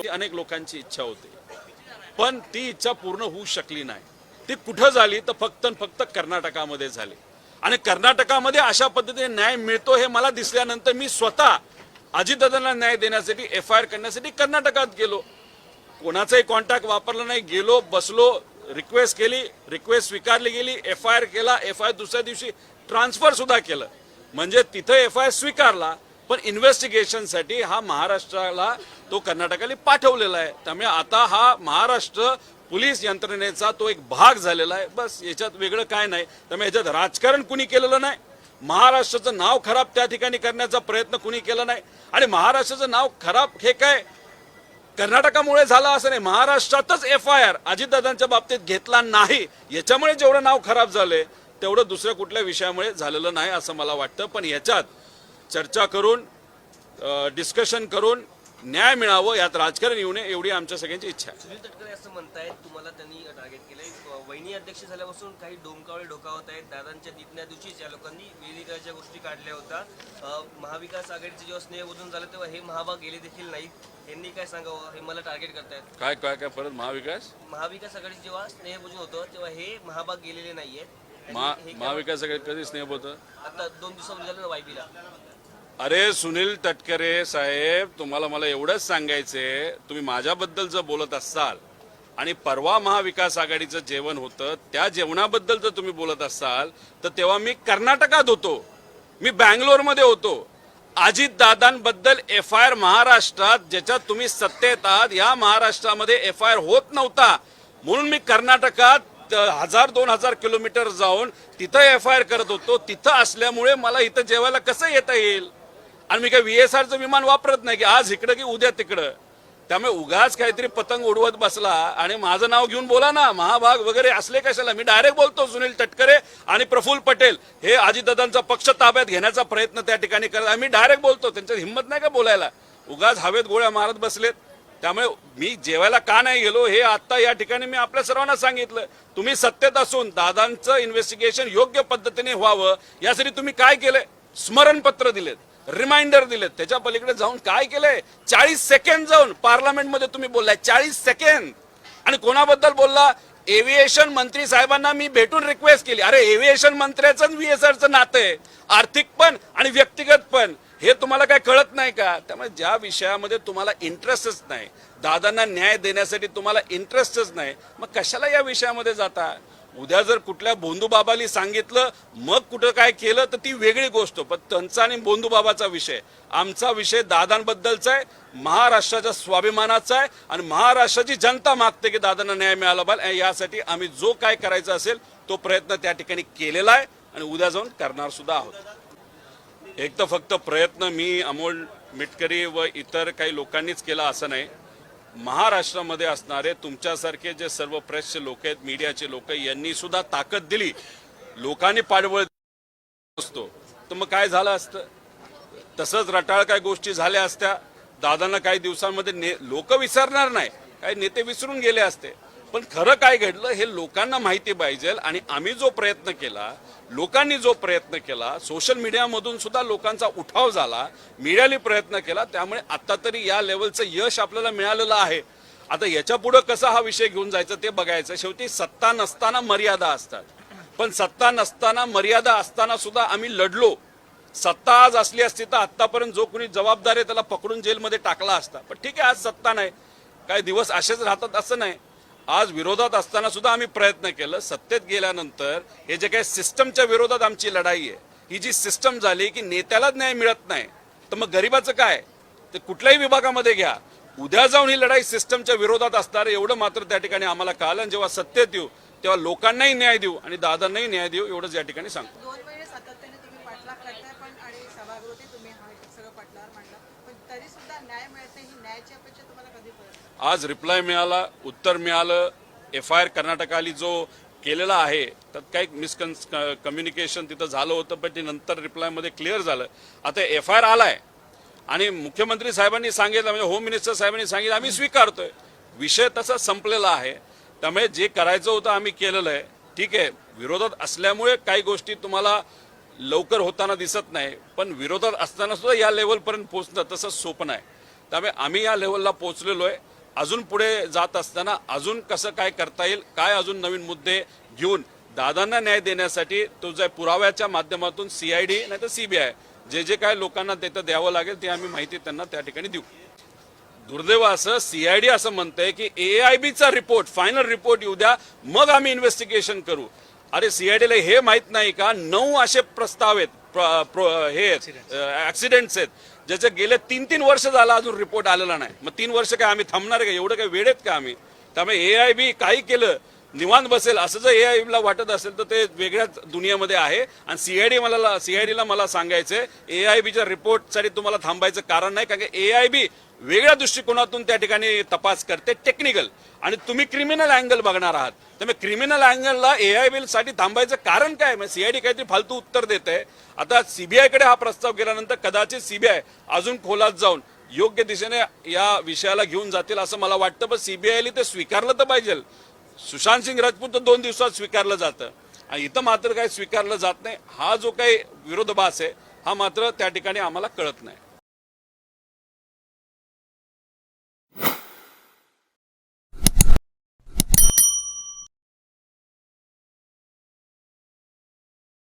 अनेक लोकांची इच्छा होती, पण ती इच्छा पूर्ण होऊ शकली नाही. ती कुठं झाली तर फक्त कर्नाटकामध्ये झाली. आणि कर्नाटकामध्ये अशा पद्धतीने न्याय मिळतो हे मला दिसल्यानंतर मी स्वतः अजितदादांना न्याय देण्यासाठी FIR करण्यासाठी कर्नाटकात गेलो. कोणाचाही कॉन्टॅक्ट वापरला नाही, गेलो, बसलो, रिक्वेस्ट केली, रिक्वेस्ट स्वीकारली गेली, FIR केला, FIR दुसऱ्या दिवशी ट्रान्सफर सुद्धा केलं. म्हणजे तिथं FIR स्वीकारला, पण इन्व्हेस्टिगेशनसाठी हा महाराष्ट्राला तो कर्नाटकाला पाठवलेला आहे. त्यामुळे आता हा महाराष्ट्र पोलीस यंत्रणेचा तो एक भाग झालेला आहे. बस याच्यात वेगळं काय नाही. त्यामुळे याच्यात राजकारण कुणी केलेलं नाही, महाराष्ट्राचं नाव खराब त्या ठिकाणी करण्याचा प्रयत्न कुणी केला नाही. आणि महाराष्ट्राचं नाव खराब हे काय कर्नाटकामुळे झालं असं नाही, महाराष्ट्रातच FIR अजितदादांच्या बाबतीत घेतला नाही, याच्यामुळे जेवढं नाव खराब झालंय तेवढं दुसऱ्या कुठल्या विषयामुळे झालेलं नाही असं मला वाटतं. पण याच्यात चर्चा करून डिस्कशन करून न्याय मिळावं, यात राजकारण येऊ नये एवढी आमच्या सगळ्यांची इच्छा आहे. सुनील तटकरे असं म्हणतायत, तुम्हाला त्यांनी टार्गेट केलंय. वहिनी अध्यक्ष झाल्यापासून काही डोमकावळे डोकावत आहेत. दादांच्या निधना दिवशीच या लोकांनी विलीनीकरणाच्या गोष्टी काढल्या होत्या. महाविकास आघाडीचे जेव्हा स्नेहभोजन झालं तेव्हा हे महाभाग गेले देखील नाहीत. यांनी काय सांगावं, हे मला टार्गेट करतायत. काय काय काय परत महाविकास आघाडी जेव्हा स्नेहभोजन होतं तेव्हा हे महाभाग गेलेले नाहीयेत. महाविकास आघाडी कधी स्नेह होतं? आता 2 दिवसापूर्वी झालं ना वायबीला. अरे सुनील तटकरे साहेब, तुम्हाला मला एवढंच सांगायचंय, तुम्ही माझ्याबद्दल जर बोलत असाल आणि परवा महाविकास आघाडीचं जेवण होतं त्या जेवणाबद्दल जर तुम्ही बोलत असाल तर तेव्हा मी कर्नाटकात होतो, मी बँगलोरमध्ये होतो. अजितदादांबद्दल FIR महाराष्ट्रात ज्याच्यात तुम्ही सत्तेत आहात या महाराष्ट्रामध्ये FIR होत नव्हता, म्हणून मी कर्नाटकात 1000-2000 किलोमीटर जाऊन तिथं FIR करत होतो. तिथं असल्यामुळे मला इथं जेवायला कसं येता येईल. आणि मी काय VSRचं विमान वापरत नाही की आज इकडं की उद्या तिकडं. त्यामुळे उगाच काहीतरी पतंग उडवत बसला आणि माझं नाव घेऊन बोला ना, महाभाग वगैरे असले कशाला. मी डायरेक्ट बोलतो, सुनील तटकरे आणि प्रफुल्ल पटेल हे अजितदादांचा पक्ष ताब्यात घेण्याचा प्रयत्न त्या ठिकाणी करतात. मी डायरेक्ट बोलतो, त्यांच्यात हिंमत नाही का बोलायला. उगाच हवेत गोळ्या मारत बसलेत. त्यामुळे मी जेवायला का नाही गेलो हे आता या ठिकाणी मी आपल्या सर्वांना सांगितलं. तुम्ही सत्तेत असून दादांचं इन्व्हेस्टिगेशन योग्य पद्धतीने व्हावं यासाठी तुम्ही काय केलंय? स्मरणपत्र दिलेत, रिमाइंडर दिलेत. त्याच्या पलीकडे जाऊन काय केलंय? 40 सेकंड जाऊन पार्लमेंटमध्ये तुम्ही बोललाय, 40 सेकंड. आणि कोणाबद्दल बोलला? एव्हिएशन मंत्री साहेबांना मी भेटून रिक्वेस्ट केली. अरे एव्हिएशन मंत्र्याचं VSRचं नातं आहे, आर्थिक पण आणि व्यक्तिगत पण. हे तुम्हाला काय कळत नाही का? त्यामुळे ज्या विषयामध्ये तुम्हाला इंटरेस्टच नाही, दादांना न्याय देण्यासाठी तुम्हाला इंटरेस्टच नाही, मग कशाला या विषयामध्ये जाता? उद्या जर कुठल्या बोंधूबाबाली सांगितलं मग कुठं काय केलं तर ती वेगळी गोष्ट. पण त्यांचा आणि बोंधूबाबाचा विषय, आमचा विषय दादांबद्दलचा आहे, महाराष्ट्राच्या स्वाभिमानाचा आहे. आणि महाराष्ट्राची जनता मागते की दादांना न्याय मिळाला पाहिजे. यासाठी आम्ही जो काय करायचा असेल तो प्रयत्न त्या ठिकाणी केलेला आहे आणि उद्या जाऊन करणार सुद्धा आहोत. एक तर फक्त प्रयत्न मी, अमोल मिटकरी व इतर काही लोकांनीच केला असं नाही. महाराष्ट्रामध्ये असणारे तुमच्यासारखे जे सर्व प्रेसचे लोक आहेत, मीडियाचे लोक, यांनी सुद्धा ताकद दिली. लोकांनी पाठबळ असतो तर मग काय झालं असतं? तसंच रटाळ काय गोष्टी झाल्या असत्या. दादांना काही दिवसांमध्ये लोक विसरणार नाही, काही नेते विसरून गेले असते. पण खरं काय घडलं हे लोकांना माहिती पाहिजे. आणि आम्ही जो प्रयत्न केला, लोकांनी जो प्रयत्न केला, सोशल मीडियामधून सुद्धा लोकांचा उठाव झाला, मीडियाने प्रयत्न केला. त्यामुळे आता तरी या लेवलचं यश आपल्याला मिळालेलं आहे. आता याच्या पुढे कसा हा विषय घेऊन जायचा ते बघायचं. शेवटी सत्ता नसताना मर्यादा असतात, पण सत्ता नसताना मर्यादा असताना सुद्धा आम्ही लढलो. सत्ता आज असली असती तर आतापर्यंत जो कोणी जबाबदार आहे त्याला पकडून जेलमध्ये टाकला असता. पण ठीक आहे, आज सत्ता नाही, काही दिवस असेच राहतात असं नाही. आज विरोधात असताना सुद्धा आम्ही प्रयत्न केलं. सत्तेत गेल्यानंतर हे जे काही सिस्टमच्या विरोधात आमची लढाई आहे, ही जी सिस्टम झाली की नेत्यालाच न्याय मिळत नाही तर मग गरिबाचं काय? ते कुठल्याही विभागामध्ये घ्या, उद्या जाऊन ही लढाई सिस्टमच्या विरोधात असणार एवढं मात्र त्या ठिकाणी आम्हाला कळलं. जेव्हा सत्तेत येऊ तेव्हा लोकांनाही न्याय देऊ आणि दादांनाही न्याय देऊ एवढंच या ठिकाणी सांगतो. 2 महिने सातत्याने तुम्ही पाठलाग करताय पण आणि सभागृहात तुम्ही हा सगळं पाठलाग मांडला, पण तरी सुद्धा न्याय मिळत नाही. ही न्यायाची अपेक्षा तुम्हाला कधी पडत? आज रिप्लाय मिळाला, उत्तर मिळालं. FIR कर्नाटकाली जो केलेला आहे त्यात काही कम्युनिकेशन तिथं झालं होतं, पण ते नंतर रिप्लायमध्ये क्लिअर झालं. आता FIR आलाय आणि मुख्यमंत्री साहेबांनी सांगितलं, म्हणजे होम मिनिस्टर साहेबांनी सांगितलं, आम्ही स्वीकारतोय. विषय तसा संपलेला आहे. त्यामुळे जे करायचं होतं आम्ही केलेलं आहे. ठीक आहे, विरोधात असल्यामुळे काही गोष्टी तुम्हाला लवकर होताना दिसत नाही, पण विरोधात असताना सुद्धा या लेवलपर्यंत पोहोचणं तसं सोपं नाही. त्यामुळे आम्ही या लेवलला पोहोचलेलो आहे. अजून पुढे जात असताना अजून कसं काय करता येईल, काय अजून नवीन मुद्दे घेऊन दादांना न्याय देण्यासाठी तो जे पुराव्याच्या माध्यमातून CID नाही तर CBI जे जे काय लोकांना द्यावं लागेल ते आम्ही माहिती त्यांना त्या ठिकाणी देऊ. दुर्दैव असं CID असं म्हणतंय की AIBचा रिपोर्ट फायनल रिपोर्ट येऊ द्या मग आम्ही इन्व्हेस्टिगेशन करू. अरे CIDला हे माहित नाही का 9 असे प्रस्ताव आहेत हे ऍक्सिडेंट्स आहेत ज्याचे गेले 3-3 वर्ष झाला अजून रिपोर्ट आलेला नाही. मग 3 वर्ष काय आम्ही थांबणार का? एवढं काय वेळेत का आम्ही? त्यामुळे AIB काही केलं निवांत बसेल असं जर AIBला वाटत असेल तर ते वेगळ्याच दुनियामध्ये आहे. आणि CIDला मला सांगायचंय AIBच्या रिपोर्टसाठी तुम्हाला थांबायचं कारण नाही, कारण की AIB वेगळ्या दृष्टिकोनातून त्या ठिकाणी तपास करते टेक्निकल आणि तुम्ही क्रिमिनल अँगल बघणार आहात. त्यामुळे क्रिमिनल अँगलला AIB साठी थांबायचं कारण काय? मग CID काहीतरी फालतू उत्तर देत आहे. आता CBI कडे हा प्रस्ताव गेल्यानंतर कदाचित CBI अजून खोलात जाऊन योग्य दिशेने या विषयाला घेऊन जातील असं मला वाटतं. पण CBIला ते स्वीकारलं तर पाहिजे. सुशांत सिंग राजपूत तर 2 दिवसात स्वीकारलं जातं आणि इथं मात्र काही स्वीकारलं जात नाही. हा जो काही विरोधाभास आहे हा मात्र त्या ठिकाणी आम्हाला कळत नाही.